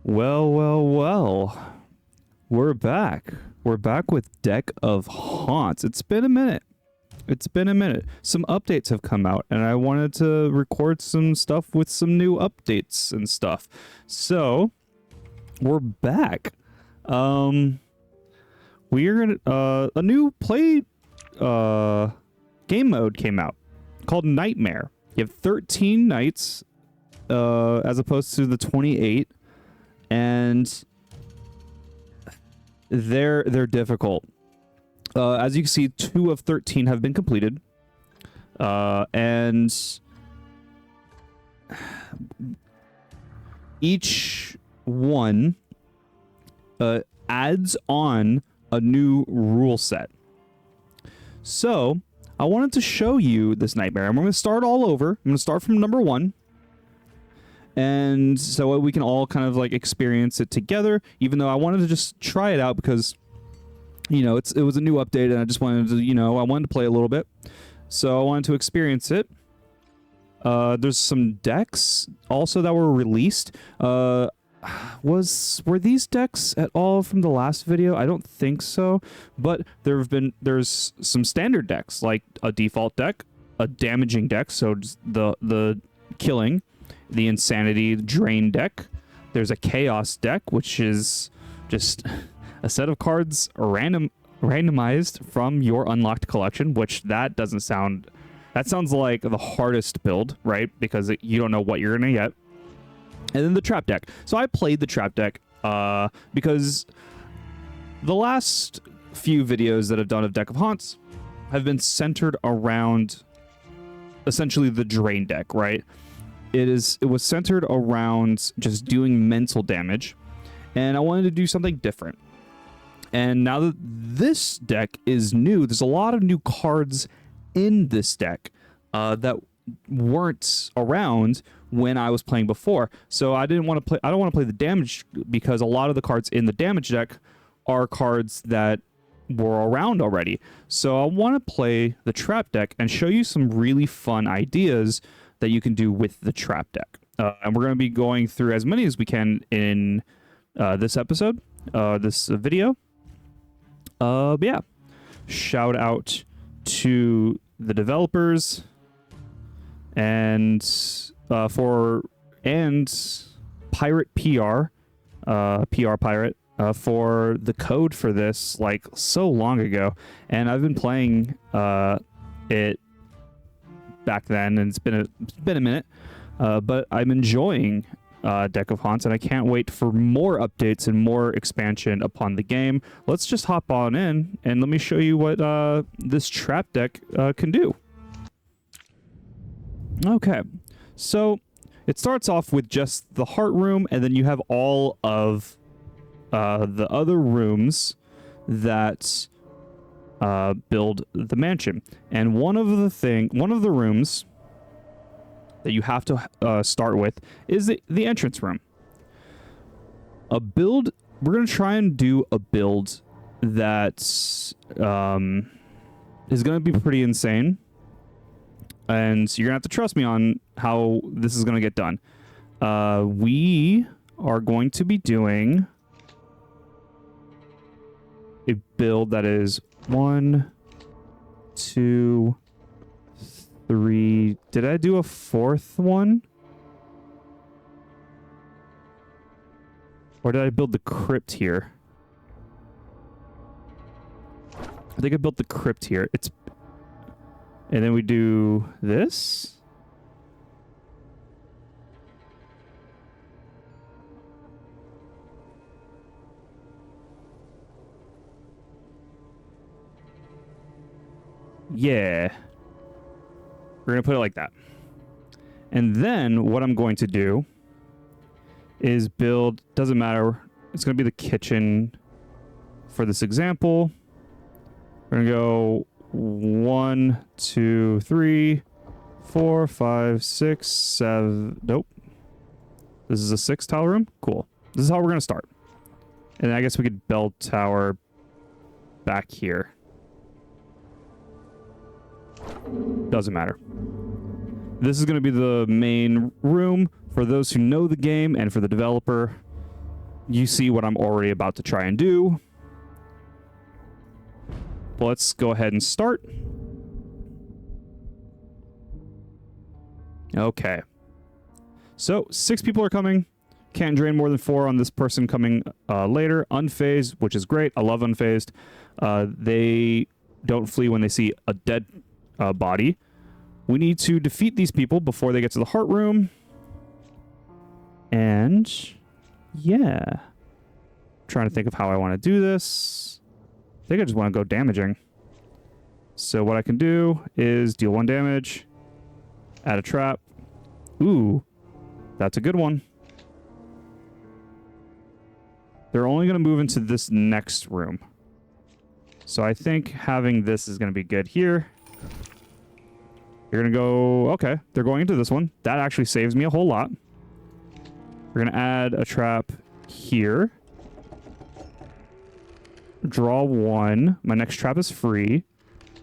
Well, well, well. We're back. We're back with Deck of Haunts. It's been a minute. Some updates have come out, and I wanted to record some stuff with some new updates and stuff. So, we're back. We're gonna a new game mode came out called Nightmare. You have 13 nights as opposed to the 28, and they're difficult. As you can see, 2 of 13 have been completed, and each one adds on a new rule set. So I wanted to show you this nightmare. I'm going to start all over. I'm going to start from number 1. And so we can all kind of like experience it together, even though I wanted to just try it out because, you know, it was a new update and I just wanted to, I wanted to play a little bit. So I wanted to experience it. There's some decks also that were released. Were these decks at all from the last video? I don't think so, but there's some standard decks, like a default deck, a damaging deck, so just the killing, the insanity drain deck. There's a chaos deck, which is just a set of cards randomized from your unlocked collection, which that sounds like the hardest build, right? Because you don't know what you're gonna get. And then the trap deck. So I played the trap deck because the last few videos that I've done of Deck of Haunts have been centered around essentially the drain deck, right? It was centered around just doing mental damage, and I wanted to do something different. And now that this deck is new, there's a lot of new cards in this deck that weren't around when I was playing before. So I don't want to play the damage because a lot of the cards in the damage deck are cards that were around already. So I want to play the trap deck and show you some really fun ideas that you can do with the trap deck. And we're going to be going through as many as we can in this episode, this video. But yeah, shout out to the developers and Pirate PR, PR Pirate, for the code for this like so long ago, and I've been playing it back then, and it's been a minute, but I'm enjoying Deck of Haunts, and I can't wait for more updates and more expansion upon the game. Let's just hop on in and let me show you what this trap deck can do. Okay, so it starts off with just the heart room, and then you have all of the other rooms that build the mansion. And one of the rooms that you have to start with is the entrance room. We're going to try and do a build that is going to be pretty insane. And you're going to have to trust me on how this is going to get done. We are going to be doing a build that is 1, 2, 3. Did I do a 4th one? Or did I build the crypt here? I think I built the crypt here. And then we do this. Yeah. We're going to put it like that. And then what I'm going to do is build, doesn't matter, it's going to be the kitchen for this example. We're going to go 1, 2, 3, 4, 5, 6, 7. Nope. This is a 6 tile room? Cool. This is how we're going to start. And I guess we could bell tower back here. Doesn't matter. This is going to be the main room for those who know the game and for the developer. you see what I'm already about to try and do. Let's go ahead and start. Okay. So 6 people are coming. Can't drain more than 4 on this person coming later. Unfazed, which is great. I love unfazed. They don't flee when they see a dead body. We need to defeat these people before they get to the heart room. And yeah. Trying to think of how I want to do this. I think I just want to go damaging. So what I can do is deal 1 damage. Add a trap. Ooh. That's a good one. They're only going to move into this next room. So I think having this is going to be good here. You're going to go... Okay, they're going into this one. That actually saves me a whole lot. We're going to add a trap here. Draw 1. My next trap is free.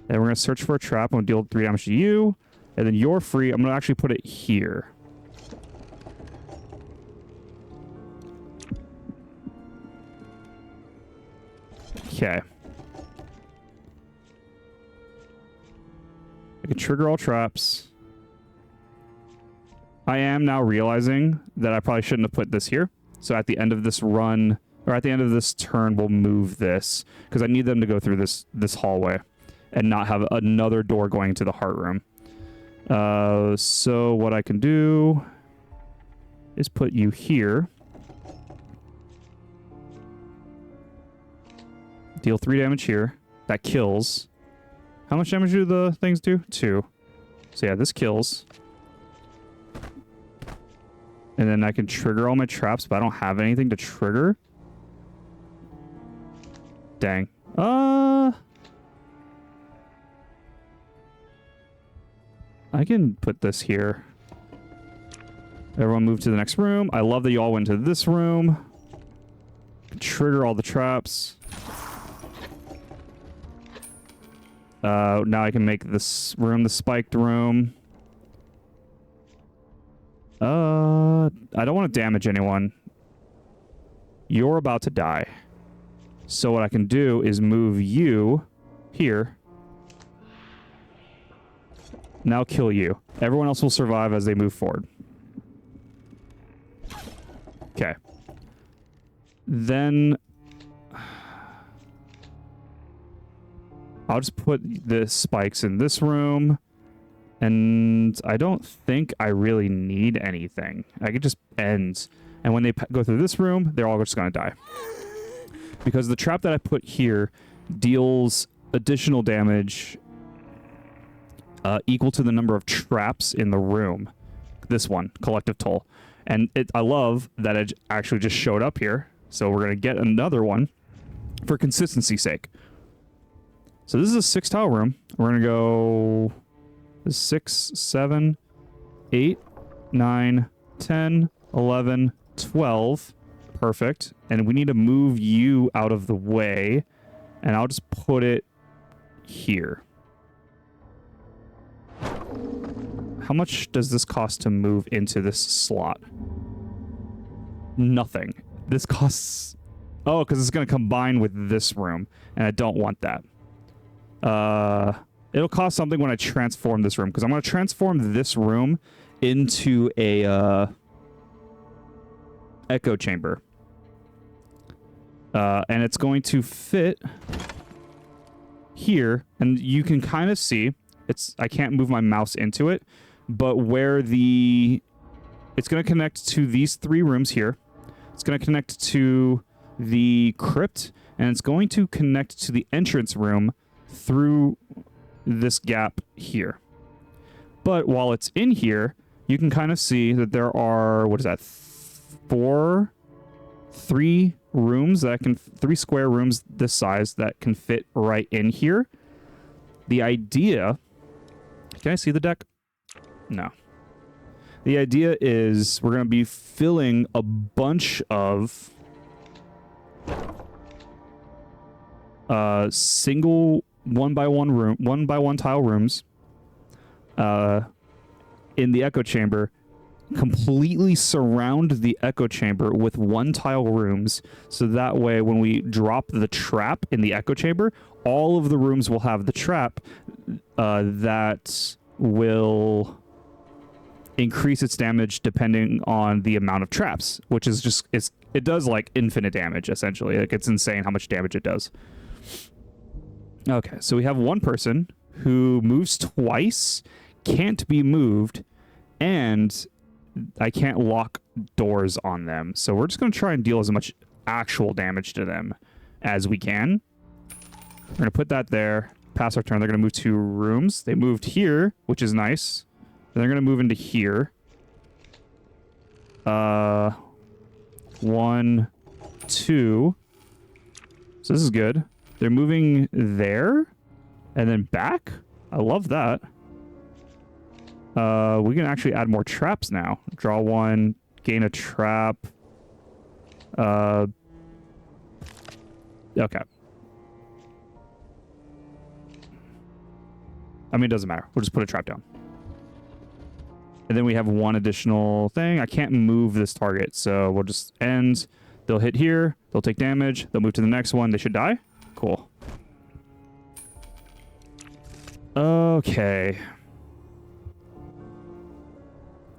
And we're going to search for a trap. I'm going to deal 3 damage to you. And then you're free. I'm going to actually put it here. Okay. I can trigger all traps. I am now realizing that I probably shouldn't have put this here. So at the end of this run, or at the end of this turn, we'll move this. Because I need them to go through this hallway. And not have another door going to the heart room. So what I can do is put you here. Deal 3 damage here. That kills. How much damage do the things do? 2. So yeah, this kills. And then I can trigger all my traps, but I don't have anything to trigger. Dang. I can put this here. Everyone move to the next room. I love that you all went to this room. Trigger all the traps. Now I can make this room the spiked room. I don't want to damage anyone. You're about to die. So what I can do is move you here. Now kill you. Everyone else will survive as they move forward. Okay. Then I'll just put the spikes in this room. And I don't think I really need anything. I could just end. And when they go through this room, they're all just going to die. Because the trap that I put here deals additional damage equal to the number of traps in the room. This one, Collective Toll. And I love that it actually just showed up here. So we're going to get another one for consistency's sake. So this is a 6-tile room. We're going to go 6, 7, 8, 9, 10, 11, 12. Perfect. And we need to move you out of the way. And I'll just put it here. How much does this cost to move into this slot? Nothing. This costs... Oh, because it's going to combine with this room. And I don't want that. It'll cost something when I transform this room. Because I'm going to transform this room into a echo chamber. And it's going to fit here. And you can kind of see... I can't move my mouse into it. But where it's going to connect to these 3 rooms here. It's going to connect to the crypt, and it's going to connect to the entrance room through this gap here. But while it's in here, you can kind of see that there are, what is that, 3 rooms that can, 3 square rooms this size that can fit right in here. The idea, can I see the deck? No. The idea is we're going to be filling a bunch of single 1x1 tile rooms in the echo chamber completely surround the echo chamber with 1-tile rooms, so that way when we drop the trap in the echo chamber, all of the rooms will have the trap that will increase its damage depending on the amount of traps, which is just it does like infinite damage essentially. Like, it's insane how much damage it does. Okay, so we have one person who moves twice, can't be moved, and I can't lock doors on them. So we're just going to try and deal as much actual damage to them as we can. We're going to put that there. Pass our turn. They're going to move 2 rooms. They moved here, which is nice. Then they're going to move into here. 1, 2. So this is good. They're moving there and then back. I love that. We can actually add more traps now. Draw 1, gain a trap. Okay. I mean, it doesn't matter. We'll just put a trap down. And then we have 1 additional thing. I can't move this target, so we'll just end. They'll hit here. They'll take damage. They'll move to the next one. They should die. Cool. Okay.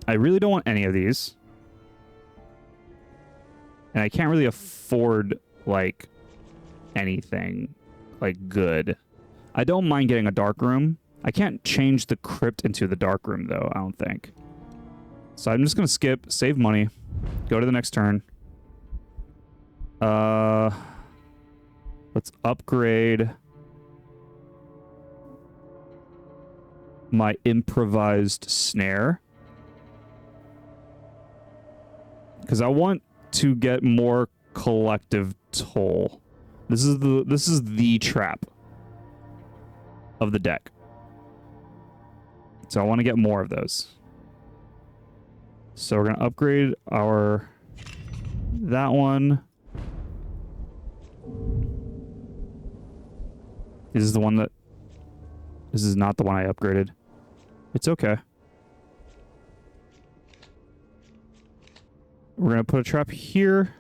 I really don't want any of these. And I can't really afford, like, anything, like, good. I don't mind getting a dark room. I can't change the crypt into the dark room, though, I don't think. So I'm just going to skip, save money, go to the next turn. Let's upgrade my improvised snare. Because I want to get more collective toll. This is the trap of the deck. So I want to get more of those. So we're going to upgrade that one. This is not the one I upgraded. It's okay. We're going to put a trap here.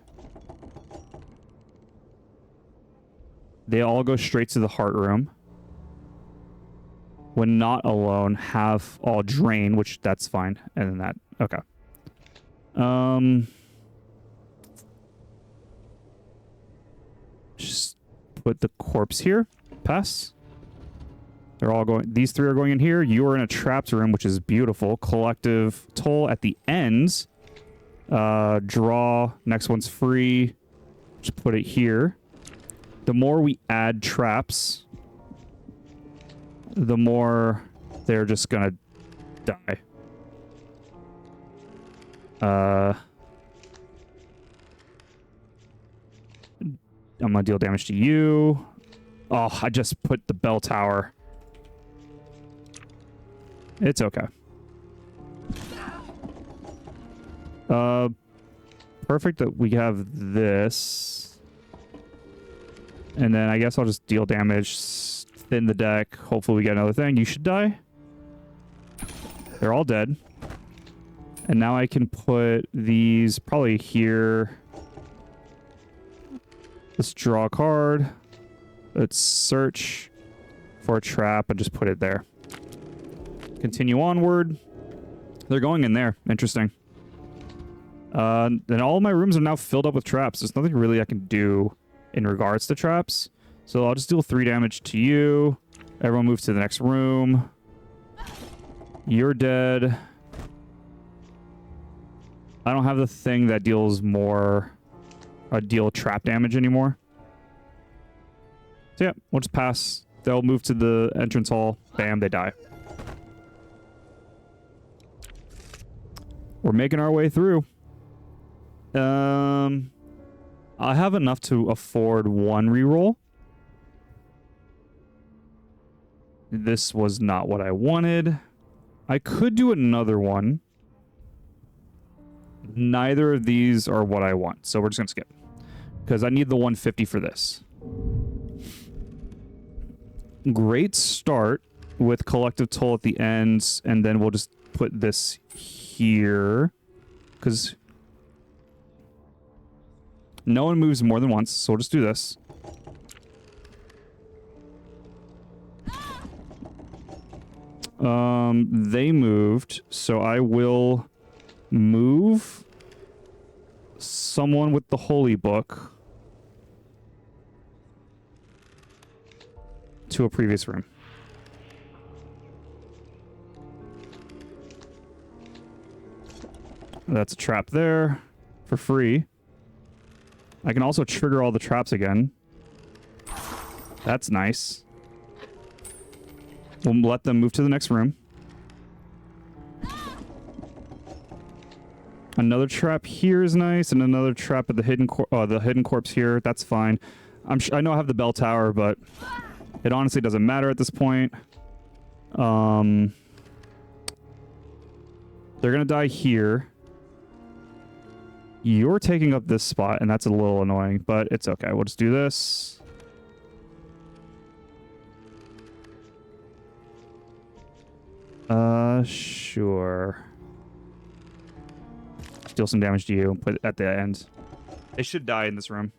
They all go straight to the heart room. When not alone, have all drain, which that's fine. And then that, okay. Just put the corpse here. Pass. They're all going, these 3 are going in here. You are in a trapped room, which is beautiful. Collective toll at the ends. Draw. Next one's free. Just put it here. The more we add traps, the more they're just gonna die. I'm gonna deal damage to you. Oh, I just put the bell tower. It's okay. Perfect that we have this. And then I guess I'll just deal damage, thin the deck. Hopefully we get another thing. You should die. They're all dead. And now I can put these probably here. Let's draw a card. Let's search for a trap and just put it there. Continue onward. They're going in there. Interesting. And all my rooms are now filled up with traps. There's nothing really I can do in regards to traps. So I'll just deal 3 damage to you. Everyone moves to the next room. You're dead. I don't have the thing that deals deal trap damage anymore. So yeah, we'll just pass. They'll move to the entrance hall. Bam, they die. We're making our way through. I have enough to afford 1 reroll. This was not what I wanted. I could do another one. Neither of these are what I want, so we're just gonna skip. Because I need the 150 for this. Great start with collective toll at the ends, and then we'll just put this here, because no one moves more than once, so we'll just do this. They moved, so I will move someone with the holy book to a previous room. That's a trap there for free. I can also trigger all the traps again. That's nice. We'll let them move to the next room. Another trap here is nice, and another trap at the hidden corpse here. That's fine. I know I have the bell tower, but it honestly doesn't matter at this point. They're gonna die here. You're taking up this spot, and that's a little annoying, but it's okay. We'll just do this. Sure. Deal some damage to you. Put it at the end. They should die in this room.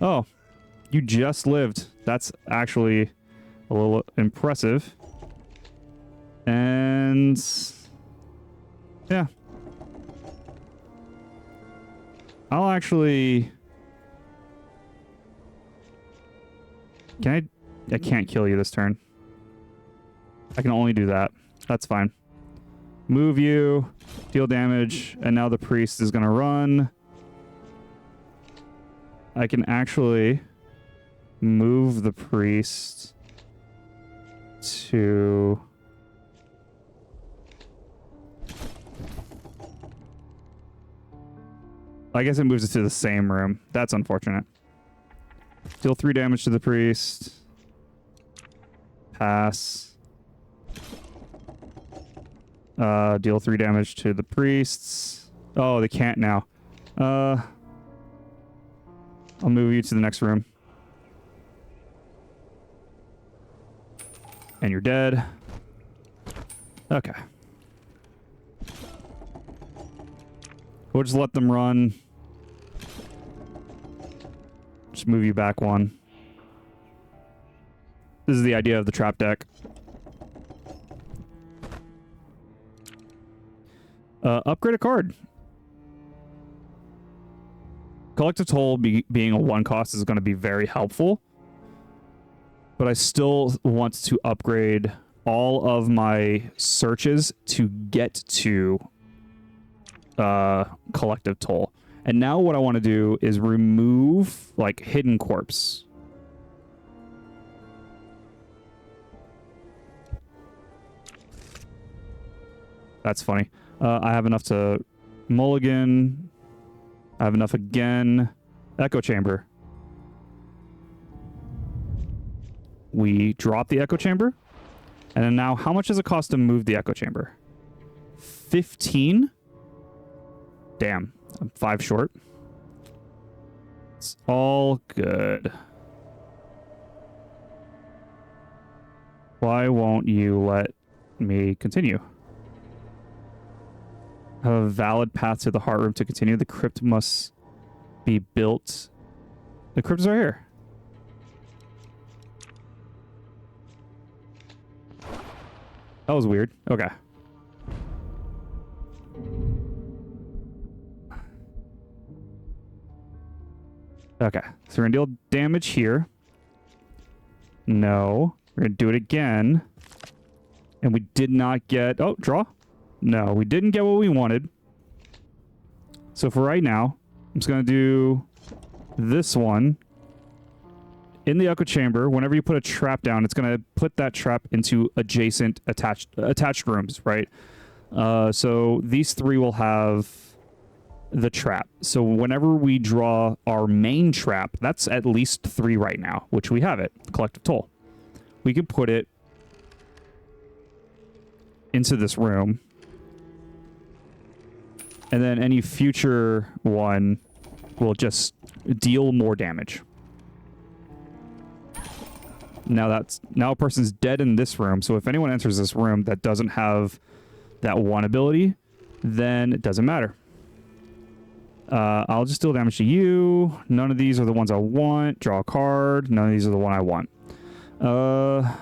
Oh, you just lived. That's actually a little impressive. And yeah. I'll actually... I can't kill you this turn. I can only do that. That's fine. Move you, deal damage, and now the priest is going to run. I can actually move the priest to... I guess it moves it to the same room. That's unfortunate. Deal 3 damage to the priest. Pass. Deal 3 damage to the priests. Oh, they can't now. I'll move you to the next room. And you're dead. Okay. We'll just let them run. Just move you back 1. This is the idea of the trap deck. Upgrade a card. Collective Toll being a 1 cost is going to be very helpful. But I still want to upgrade all of my searches to get to Collective Toll. And now what I want to do is remove, like, Hidden Corpse. That's funny. I have enough to mulligan. I have enough again. Echo Chamber. We drop the Echo Chamber. And then now, how much does it cost to move the Echo Chamber? 15? Damn. I'm 5 short. It's all good. Why won't you let me continue? Have a valid path to the heart room to continue. The crypt must be built. The crypt is right here. That was weird. Okay. Okay. So we're going to deal damage here. No. We're going to do it again. And we did not get... Oh, draw. No, we didn't get what we wanted. So for right now, I'm just going to do this one. In the Echo Chamber, whenever you put a trap down, it's going to put that trap into adjacent attached rooms, right? So these 3 will have the trap. So whenever we draw our main trap, that's at least 3 right now, which we have it, Collective Toll. We can put it into this room. And then any future one will just deal more damage. Now a person's dead in this room. So if anyone enters this room that doesn't have that one ability, then it doesn't matter. I'll just deal damage to you. None of these are the ones I want. Draw a card. None of these are the one I want. I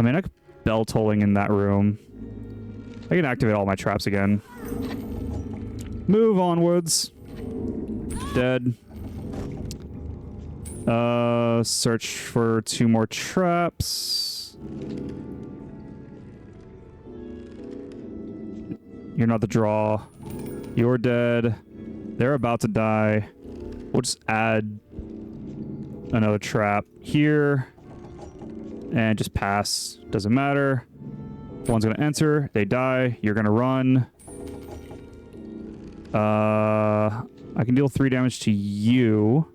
mean, I could bell tolling in that room. I can activate all my traps again. Move onwards. Dead. Search for 2 more traps. You're not the draw. You're dead. They're about to die. We'll just add another trap here. And just pass. Doesn't matter. One's going to enter. They die. You're going to run. I can deal 3 damage to you.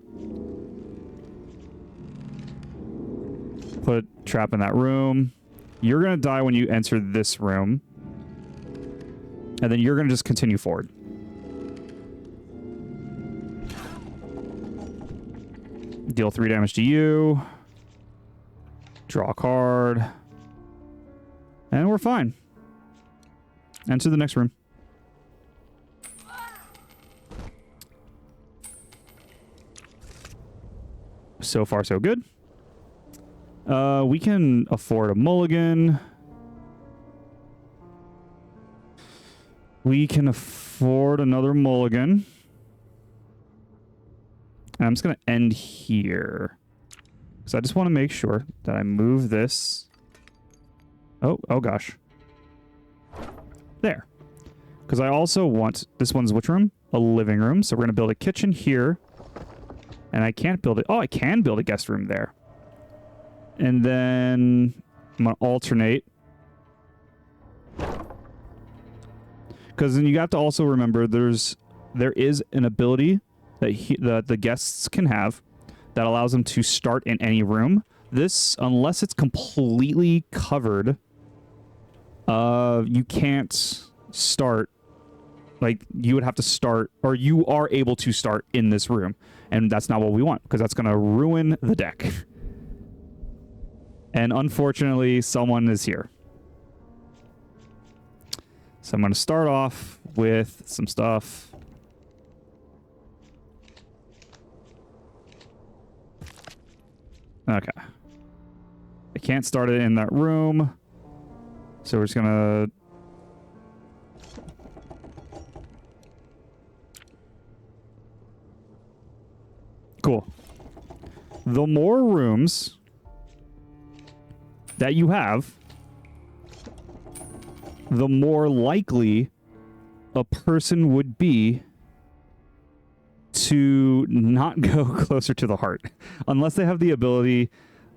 Put a trap in that room. You're going to die when you enter this room. And then you're going to just continue forward. Deal 3 damage to you. Draw a card. And we're fine. Enter the next room. So far, so good. We can afford a mulligan. We can afford another mulligan. I'm just going to end here. So I just want to make sure that I move this. Oh gosh. There. Because I also want, this one's which room? A living room. So we're going to build a kitchen here. And I can't build it. Oh, I can build a guest room there. And then I'm going to alternate. Because then you have to also remember there is an ability that the guests can have that allows them to start in any room. This, unless it's completely covered, you can't start. Like, you would have to start, or you are able to start in this room. And that's not what we want, because that's going to ruin the deck. And unfortunately, someone is here. So I'm going to start off with some stuff. Okay. I can't start it in that room. So we're just going to... Cool. The more rooms that you have, the more likely a person would be to not go closer to the heart. Unless they have the ability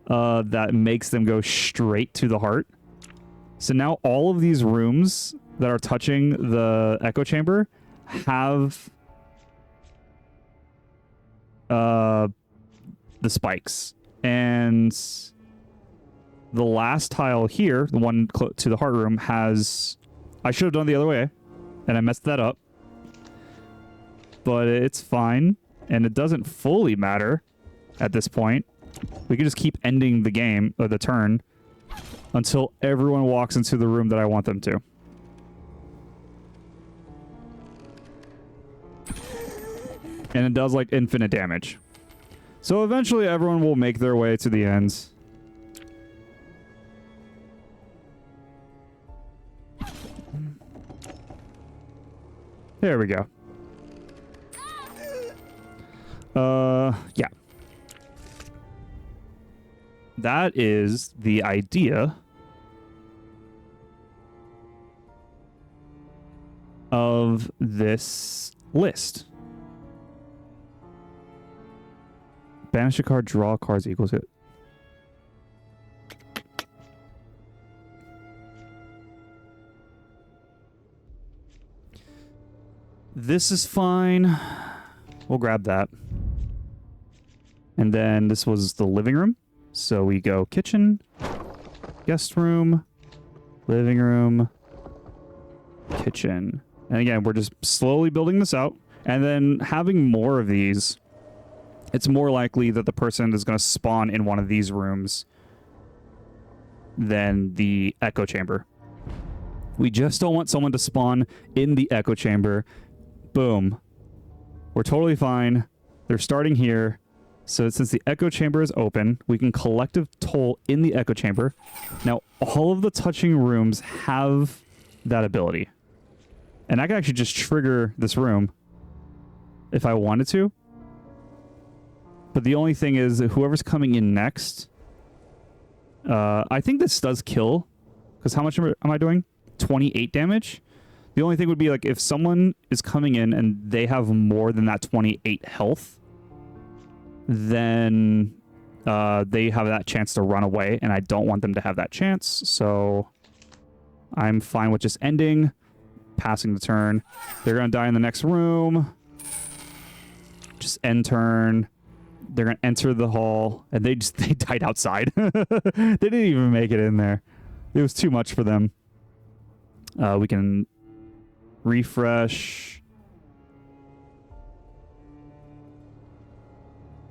that makes them go straight to the heart. So now all of these rooms that are touching the echo chamber have the spikes. And the last tile here, the one to the heart room, has... I should have done it the other way, and I messed that up. But it's fine, and it doesn't fully matter at this point. We can just keep ending the game, or the turn, until everyone walks into the room that I want them to. And it does, like, infinite damage. So eventually everyone will make their way to the ends. There we go. Yeah. That is the idea of this list. Banish a card, draw cards equals it. This is fine. We'll grab that. And then this was the living room. So we go kitchen, guest room, living room, kitchen. And again, we're just slowly building this out. And then having more of these it's more likely that the person is going to spawn in one of these rooms than the echo chamber. We just don't want someone to spawn in the echo chamber. Boom. We're totally fine. They're starting here. So since the echo chamber is open, we can collective toll in the echo chamber. Now, all of the touching rooms have that ability. And I can actually just trigger this room if I wanted to. But the only thing is that whoever's coming in next, I think this does kill. Because how much am I doing? 28 damage? The only thing would be like if someone is coming in and they have more than that 28 health, then they have that chance to run away, and I don't want them to have that chance, so I'm fine with just ending, passing the turn. They're going to die in the next room. Just end turn. They're going to enter the hall, and they died outside. They didn't even make it in there. It was too much for them. We can refresh.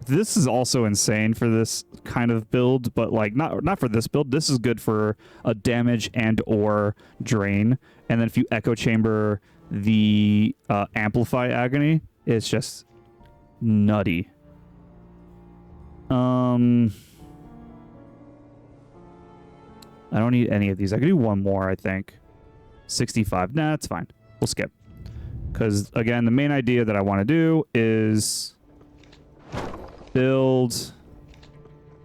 This is also insane for this kind of build, but like not for this build. This is good for a damage and or drain. And then if you echo chamber the amplify agony, it's just nutty. I don't need any of these. I could do one more, I think. 65. Nah, that's fine. We'll skip. Because, again, the main idea that I want to do is build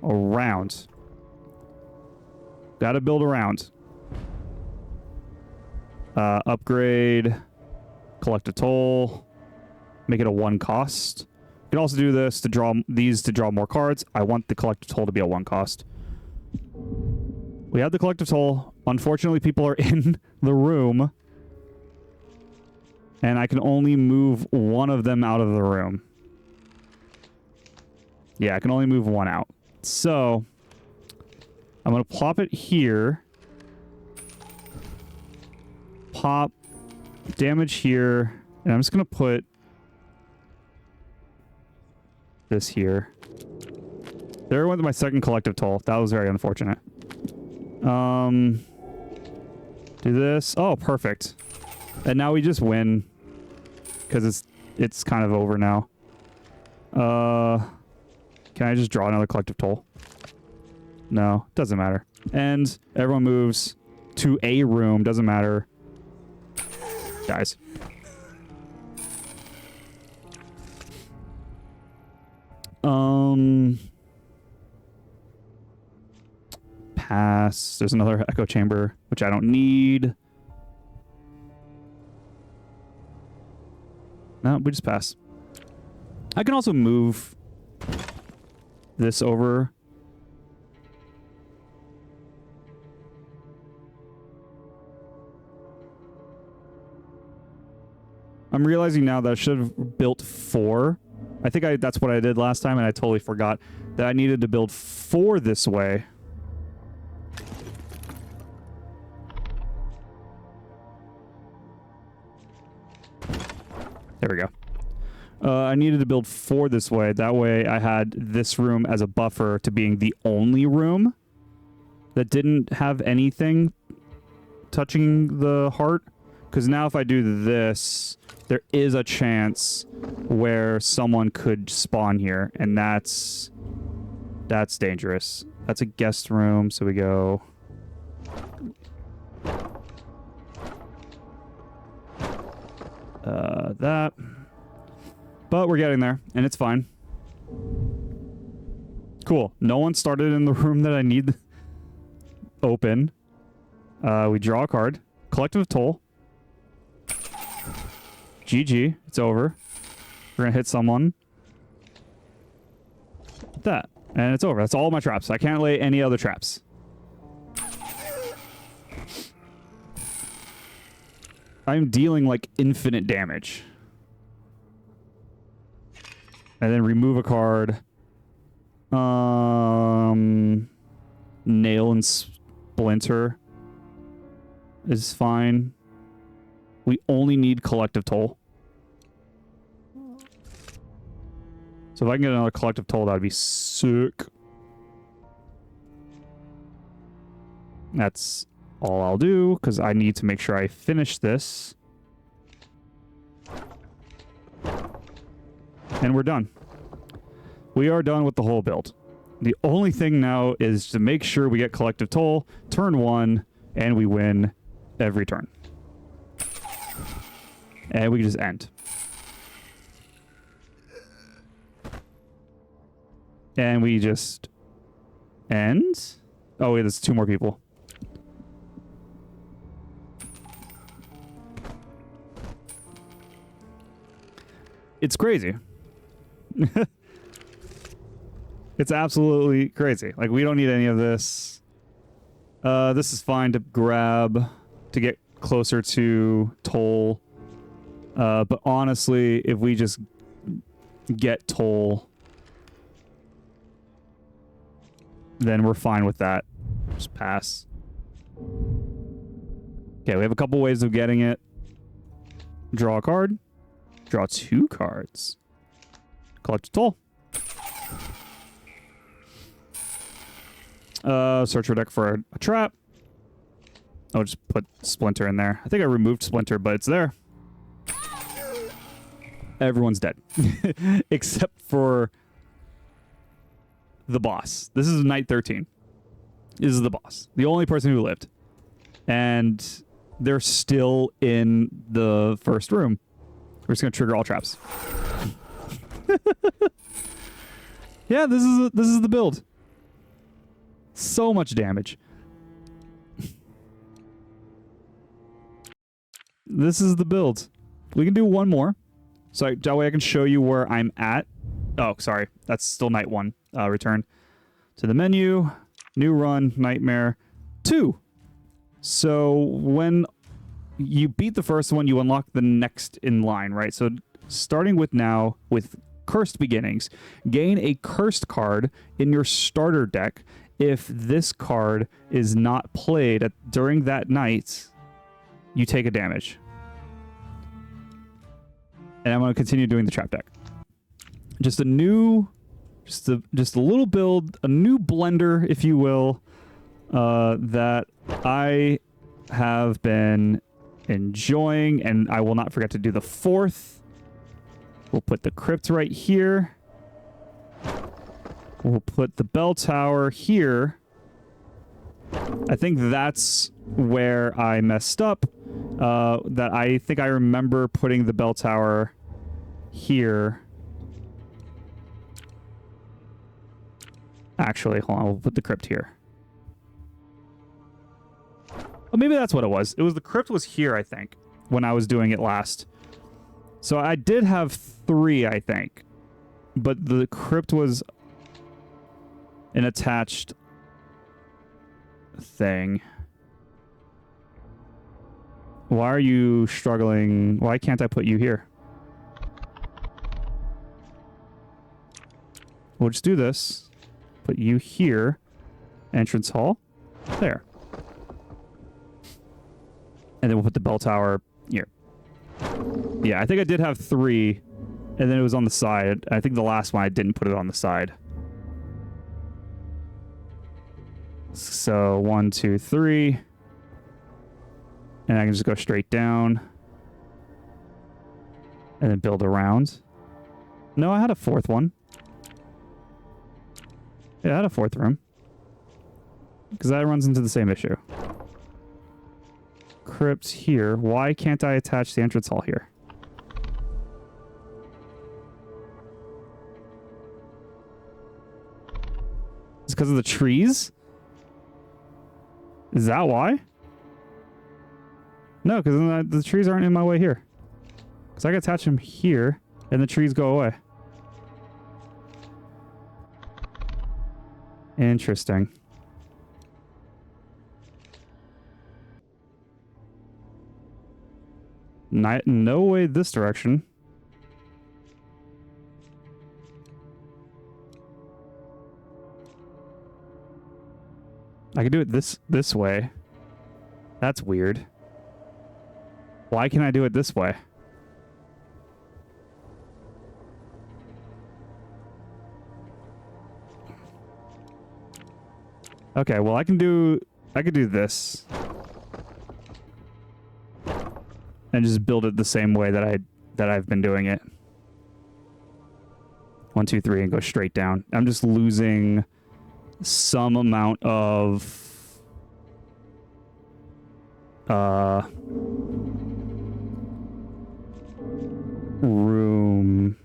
around. Gotta build around. Upgrade. Collect a toll. Make it a 1 cost. You can also do this to draw these to draw more cards. I want the collective toll to be a 1 cost. We have the collective toll. Unfortunately, people are in the room. And I can only move one of them out of the room. Yeah, I can only move one out. So, I'm going to plop it here. Pop. Damage here. And I'm just going to put this here. There went my second collective toll. That was very unfortunate. Do this. Oh, perfect. And now we just win. Because it's kind of over now. Can I just draw another collective toll? No, doesn't matter. And everyone moves to a room. Doesn't matter. Guys. Pass. There's another echo chamber, which I don't need. No, we just pass. I can also move this over. I'm realizing now that I should have built 4. I think that's what I did last time, and I totally forgot that I needed to build 4 this way. There we go. I needed to build 4 this way. That way I had this room as a buffer to being the only room that didn't have anything touching the heart. Because now if I do this, there is a chance where someone could spawn here. And that's dangerous. That's a guest room, so we go... that... But we're getting there, and it's fine. Cool. No one started in the room that I need open. We draw a card. Collective toll. GG. It's over. We're going to hit someone. That. And it's over. That's all my traps. I can't lay any other traps. I'm dealing like infinite damage. And then remove a card. Nail and Splinter is fine. We only need collective toll. So if I can get another collective toll, that'd be sick. That's all I'll do, because I need to make sure I finish this. And we're done. We are done with the whole build. The only thing now is to make sure we get collective toll, turn 1, and we win every turn. And we can just end. And we just end? Oh wait, there's 2 more people. It's crazy. It's absolutely crazy. Like, we don't need any of this. This is fine to grab to get closer to toll. But honestly, if we just get toll, then we're fine with that. Just pass. Okay, we have a couple ways of getting it. Draw a card. Draw 2 cards. Collect a toll. Search your deck for a trap. I'll just put Splinter in there. I think I removed Splinter, but it's there. Everyone's dead. Except for the boss. This is night 13. This is the boss. The only person who lived. And they're still in the first room. We're just going to trigger all traps. Yeah, this is the build. So much damage. This is the build. We can do one more. So that way I can show you where I'm at. Oh, sorry. That's still night 1. Return to the menu. New run. Nightmare 2. So when you beat the first one, you unlock the next in line, right? So starting with now, with Cursed Beginnings, gain a cursed card in your starter deck. If this card is not played during that night, you take a damage. And I'm going to continue doing the trap deck. Just a new, just a little build, a new blender, if you will, that I have been enjoying, and I will not forget to do the 4th. We'll put the crypt right here. We'll put the bell tower here. I think that's where I messed up. That I think I remember putting the bell tower here. Actually, hold on. We'll put the crypt here. Oh, maybe that's what it was. It was the crypt was here, I think, when I was doing it last. So I did have 3, I think. But the crypt was an attached thing. Why are you struggling? Why can't I put you here? We'll just do this. Put you here. Entrance hall. There. And then we'll put the bell tower here. Yeah, I think I did have 3. And then it was on the side. I think the last one I didn't put it on the side. So 1, 2, 3. And I can just go straight down. And then build around. No, I had a 4th one. Yeah, I had a 4th room. Because that runs into the same issue. Crypt here. Why can't I attach the entrance hall here? It's because of the trees? Is that why? No, because the trees aren't in my way here. Because I can attach them here, and the trees go away. Interesting. No way this direction. I can do it this way. That's weird. Why can I do it this way? Okay, well I could do this. And just build it the same way that I've been doing it. 1, 2, 3, and go straight down. I'm just losing some amount of room.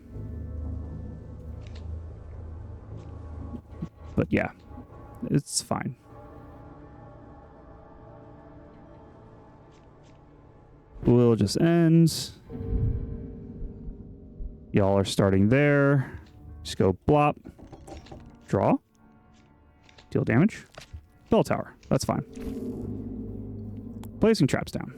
But yeah, it's fine. We'll just end. Y'all are starting there. Just go blop. Draw. Deal damage. Bell tower. That's fine. Placing traps down.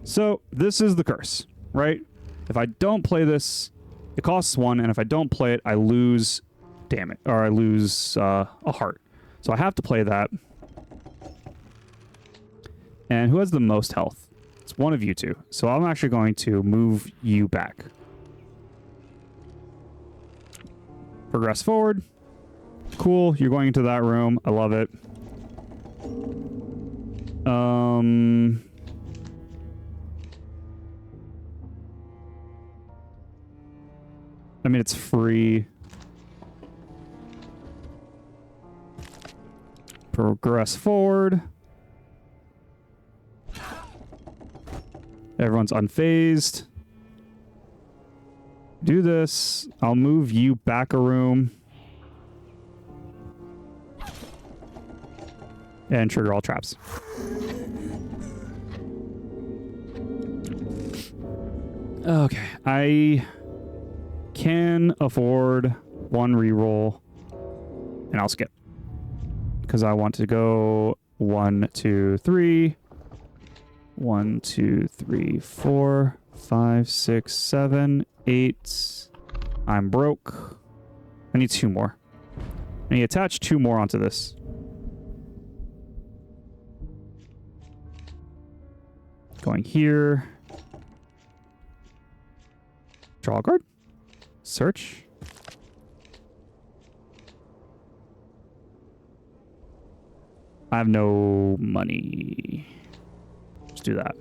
So this is the curse, right? If I don't play this, it costs 1, and if I don't play it, I lose damage, or I lose a heart. So I have to play that. And who has the most health? It's one of you two. So I'm actually going to move you back. Progress forward. Cool. You're going into that room. I love it. I mean, it's free. Progress forward. Everyone's unfazed. Do this. I'll move you back a room. And trigger all traps. Okay. I can afford 1 reroll. And I'll skip. Because I want to go 1, 2, 3. 1, 2, 3, 4, 5, 6, 7, 8. I'm broke. I need 2 more. I need to attach 2 more onto this. Going here. Draw a card. Search. I have no money. Do that.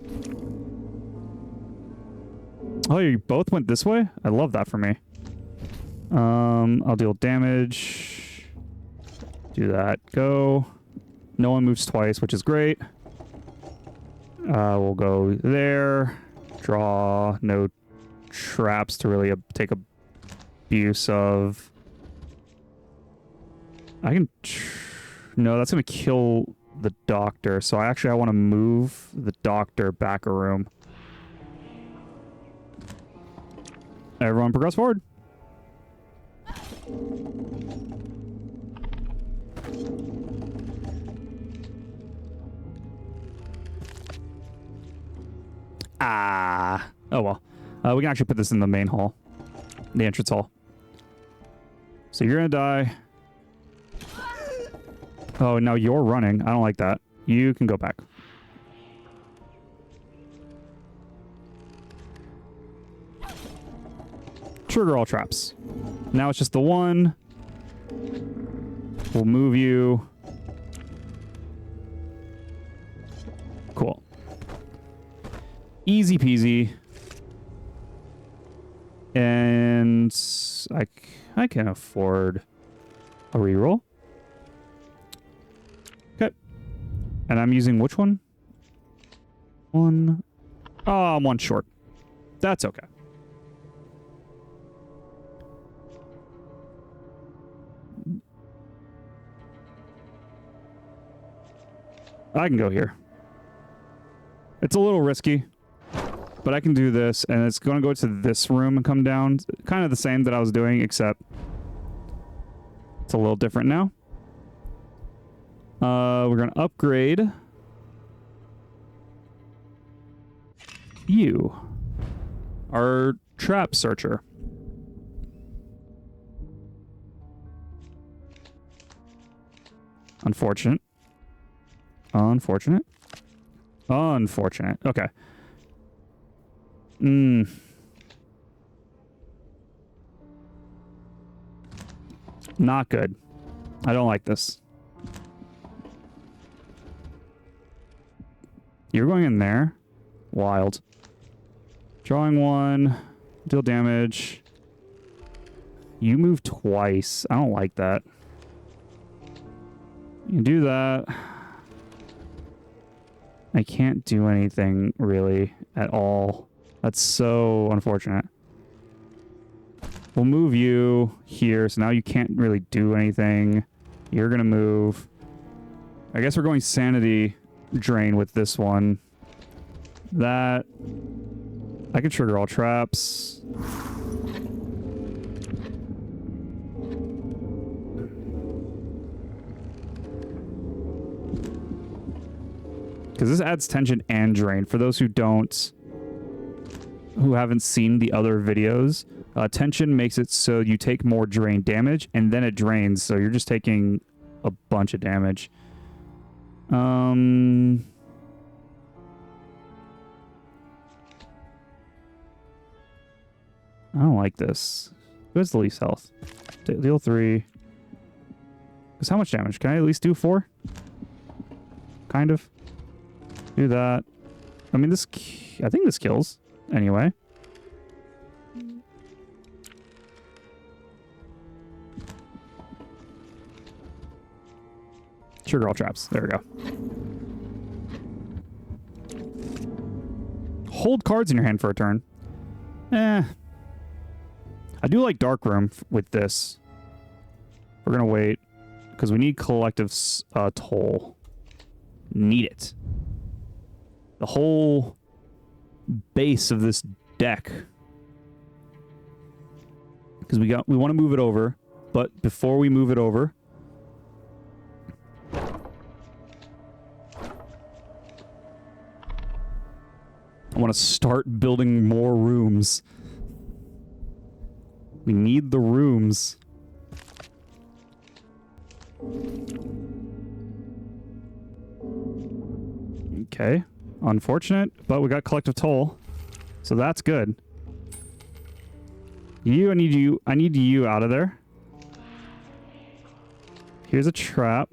Oh, you both went this way? I love that for me. I'll deal damage. Do that. Go. No one moves twice, which is great. We'll go there. Draw. No traps to really take abuse of. I can... No, that's going to kill the doctor, so I want to move the doctor back a room. Everyone progress forward. Ah. Oh well. We can actually put this in the main hall. The entrance hall. So you're gonna die. Oh, now you're running. I don't like that. You can go back. Trigger all traps. Now it's just the one. We'll move you. Cool. Easy peasy. And I can afford a reroll. And I'm using which one? One. Oh, I'm 1 short. That's okay. I can go here. It's a little risky, but I can do this, and it's going to go to this room and come down. Kind of the same that I was doing, except it's a little different now. We're going to upgrade you, our trap searcher. Unfortunate. Unfortunate. Unfortunate. Okay. Not good. I don't like this. You're going in there? Wild. Drawing 1. Deal damage. You move twice. I don't like that. You do that. I can't do anything really at all. That's so unfortunate. We'll move you here, so now you can't really do anything. You're gonna move. I guess we're going sanity drain with this one. That. I can trigger all traps. Because this adds tension and drain. For those who haven't seen the other videos, tension makes it so you take more drain damage, and then it drains, so you're just taking a bunch of damage. I don't like this. Who has the least health? Deal 3. Because how much damage? Can I at least do 4? Kind of. Do that. I mean, this... I think this kills. Anyway. Trigger all traps. There we go. Hold cards in your hand for a turn. I do like Dark Room with this. We're going to wait. Because we need Collective Toll. Need it. The whole base of this deck. Because we want to move it over. But before we move it over... I want to start building more rooms. We need the rooms. Okay. Unfortunate, but we got Collective Toll. So that's good. I need you out of there. Here's a trap.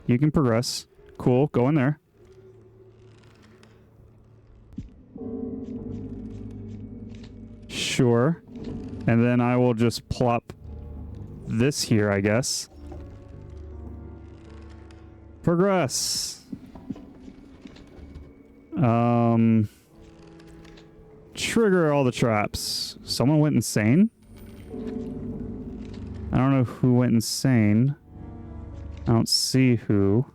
You can progress. Cool, go in there. Sure. And then I will just plop this here, I guess. Progress. Trigger all the traps. Someone went insane? I don't know who went insane. I don't see who.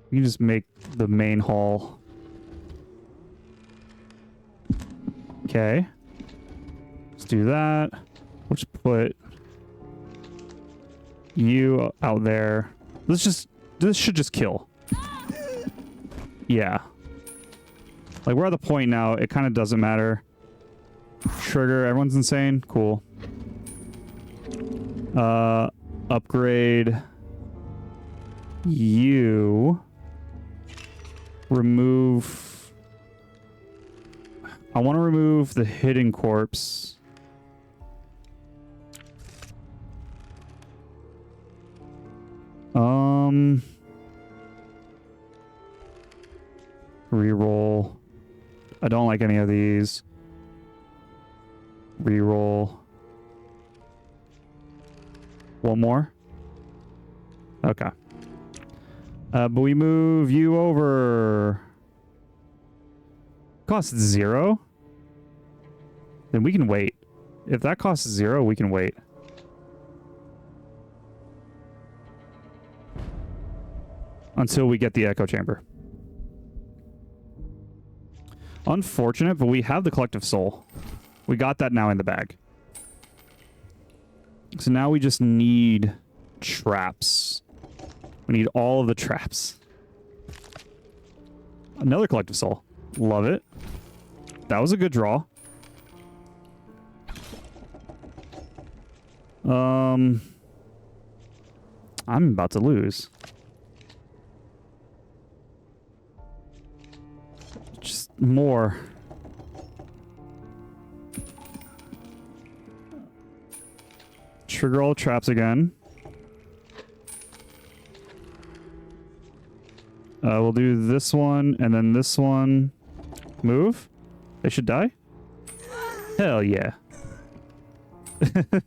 We can just make the main hall. Okay. Let's do that. Let's put you out there. This should just kill. Yeah. Like, we're at the point now, it kind of doesn't matter. Trigger, everyone's insane. Cool. Upgrade you. Remove. I want to remove the hidden corpse. Reroll. I don't like any of these. Reroll. One more? Okay. But we move you over. Costs 0? Then we can wait. If that costs 0, we can wait. Until we get the echo chamber. Unfortunate, but we have the collective soul. We got that now in the bag. So now we just need traps. We need all of the traps. Another collective soul. Love it. That was a good draw. I'm about to lose. Just more. trigger all traps again. We'll do this one and then this one. Move. They should die. Hell yeah. That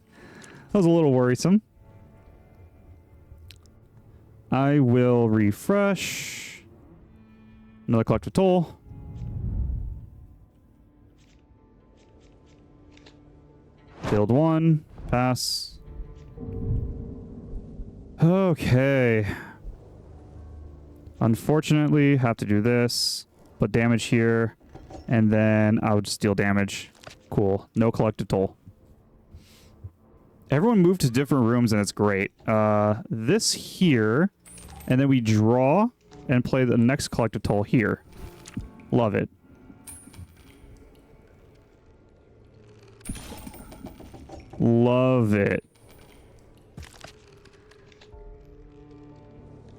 was a little worrisome. I will refresh. Another collective toll. Build one. Pass. Okay. Unfortunately, have to do this. Put damage here. And then I would just deal damage. Cool. No collective toll. Everyone moved to different rooms and it's great. This here. And then we draw and play the next collective toll here. Love it. Love it.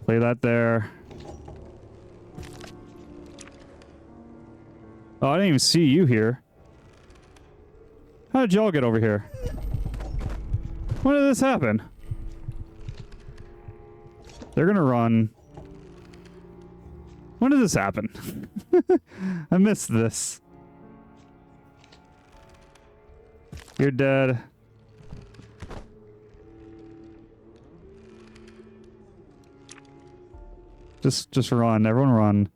Play that there. Oh, I didn't even see you here. How did y'all get over here? When did this happen? They're gonna run. When did this happen? I missed this. You're dead. Just run. Everyone run.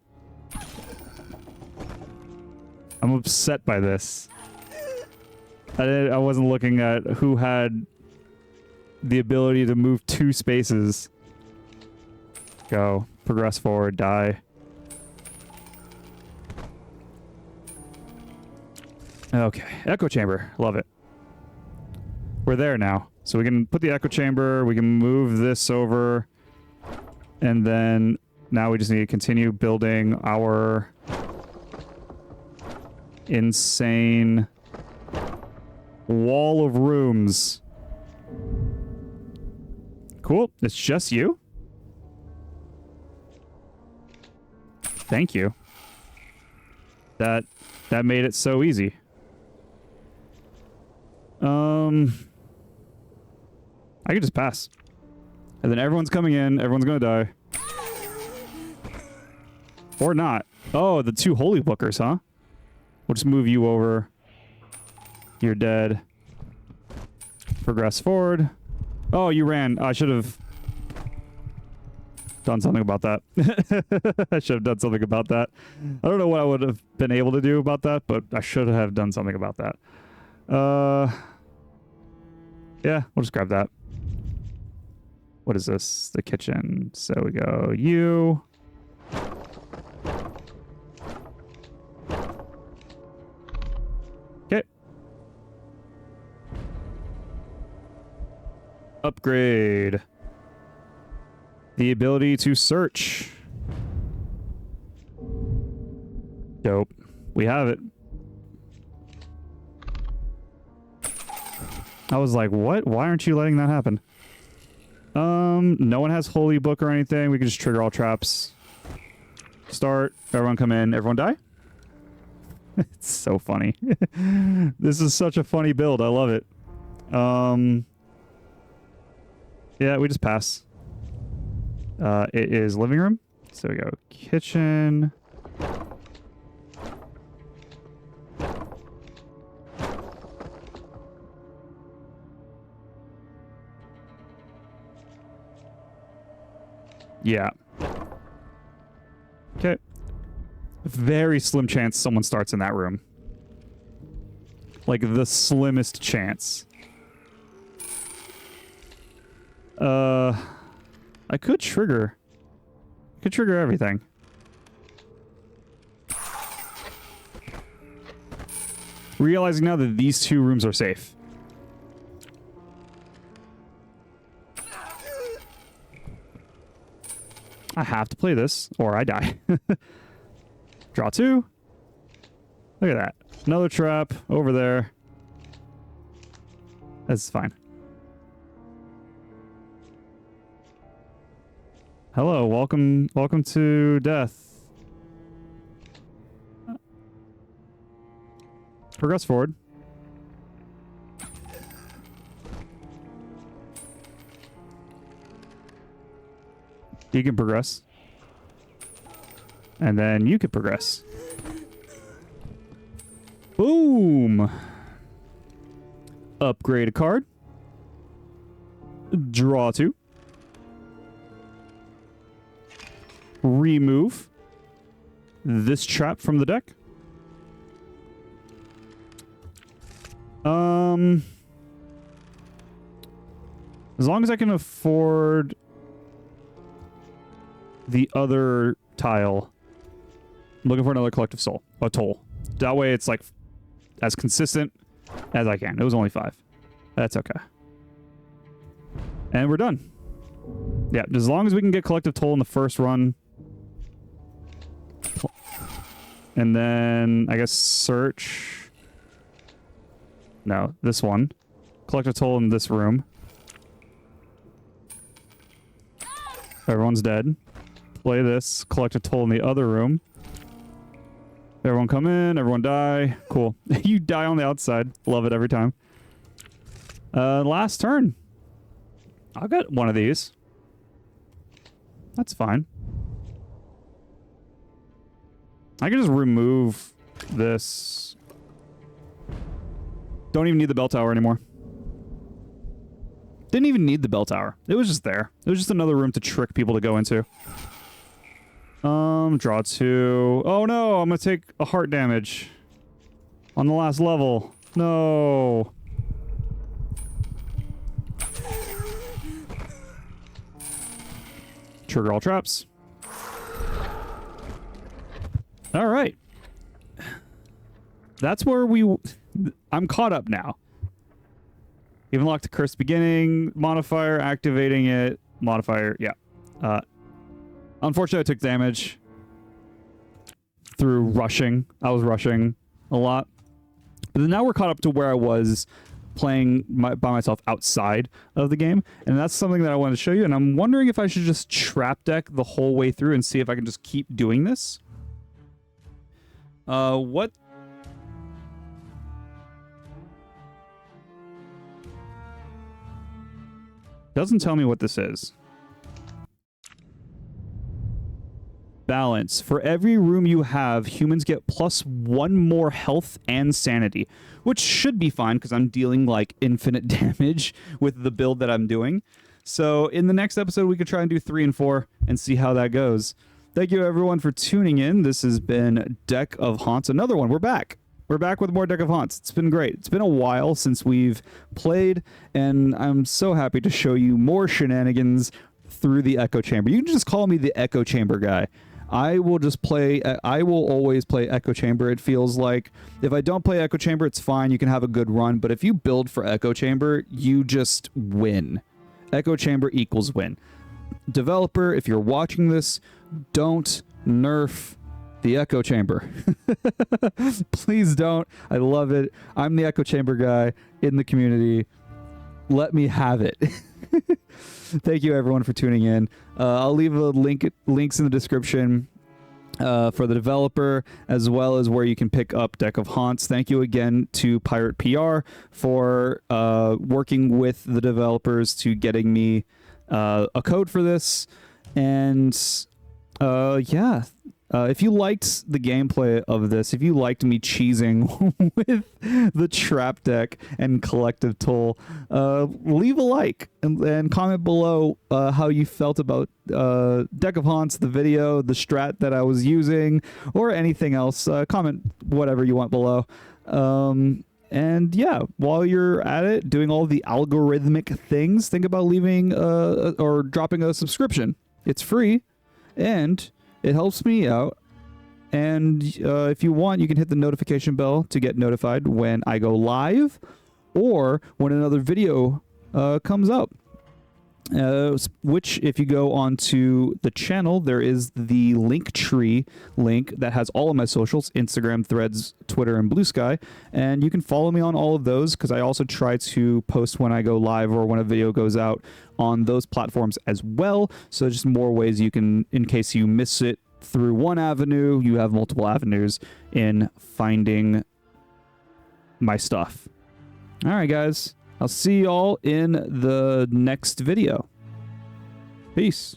I'm upset by this. I wasn't looking at who had the ability to move 2 spaces. Go. Progress forward. Die. Okay. Echo chamber. Love it. We're there now. So we can put the echo chamber. We can move this over. And then now we just need to continue building our insane wall of rooms. Cool. It's just you? Thank you. That made it so easy. I could just pass. And then everyone's coming in, everyone's gonna die. Or not. Oh, the 2 holy bookers, huh? We'll just move you over. You're dead. Progress forward. Oh, you ran. I should have done something about that. I should have done something about that. I don't know what I would have been able to do about that, but I should have done something about that. Yeah, we'll just grab that. What is this? The kitchen. So we go you. Okay. Upgrade. The ability to search. Dope. We have it. I was like, what? Why aren't you letting that happen? No one has Holy Book or anything. We can just trigger all traps. Start. Everyone come in. Everyone die? It's so funny. This is such a funny build. I love it. Yeah, we just pass. It is living room. So we go kitchen. Yeah. Okay. Very slim chance someone starts in that room. Like the slimmest chance. I could trigger. I could trigger everything. Realizing now that these 2 rooms are safe. I have to play this, or I die. Draw 2. Look at that. Another trap over there. That's fine. Hello, welcome to death. Progress forward. You can progress. And then you can progress. Boom! Upgrade a card. Draw 2. Remove this trap from the deck. As long as I can afford the other tile, I'm looking for another collective soul, a toll. That way it's like as consistent as I can. It was only 5. That's okay. And we're done. Yeah, as long as we can get collective toll in the first run. And then, I guess, search. No, this one. Collective toll in this room. Everyone's dead. Play this. Collective toll in the other room. Everyone come in. Everyone die. Cool. You die on the outside. Love it every time. Last turn. I'll get one of these. That's fine. I can just remove this. Don't even need the bell tower anymore. Didn't even need the bell tower. It was just there. It was just another room to trick people to go into. Draw 2. Oh no, I'm gonna take a heart damage on the last level. No. Trigger all traps. All right. That's where I'm caught up now. Even locked the cursed beginning, modifier, activating it, modifier, yeah. Unfortunately, I took damage through rushing. I was rushing a lot. But then now we're caught up to where I was playing by myself outside of the game. And that's something that I wanted to show you. And I'm wondering if I should just trap deck the whole way through and see if I can just keep doing this. What? Doesn't tell me what this is. Balance. For every room you have, humans get +1 more health and sanity, which should be fine because I'm dealing like infinite damage with the build that I'm doing. So in the next episode, we could try and do 3 and 4 and see how that goes. Thank you everyone for tuning in. This has been Deck of Haunts. Another one. We're back. We're back with more Deck of Haunts. It's been great. It's been a while since we've played, and I'm so happy to show you more shenanigans through the Echo Chamber. You can just call me the Echo Chamber guy. I will always play Echo Chamber. It feels like if I don't play Echo Chamber, it's fine. You can have a good run. But if you build for Echo Chamber, you just win. Echo Chamber equals win. Developer, if you're watching this, don't nerf the Echo Chamber. Please don't. I love it. I'm the Echo Chamber guy in the community. Let me have it. Thank you everyone for tuning in. I'll leave a links in the description for the developer, as well as where you can pick up Deck of Haunts. Thank you again to Pirate PR for working with the developers to getting me a code for this. And yeah. If you liked the gameplay of this, if you liked me cheesing with the trap deck and collective toll, leave a like and comment below how you felt about Deck of Haunts, the video, the strat that I was using, or anything else. Comment whatever you want below. And yeah, while you're at it, doing all the algorithmic things, think about leaving or dropping a subscription. It's free, and it helps me out. And if you want, you can hit the notification bell to get notified when I go live or when another video comes up. Which, if you go onto the channel, there is the Linktree link that has all of my socials: Instagram, Threads, Twitter, and Blue Sky. And you can follow me on all of those because I also try to post when I go live or when a video goes out on those platforms as well. So just more ways you can, in case you miss it through one avenue, you have multiple avenues in finding my stuff. All right, guys. I'll see y'all in the next video. Peace.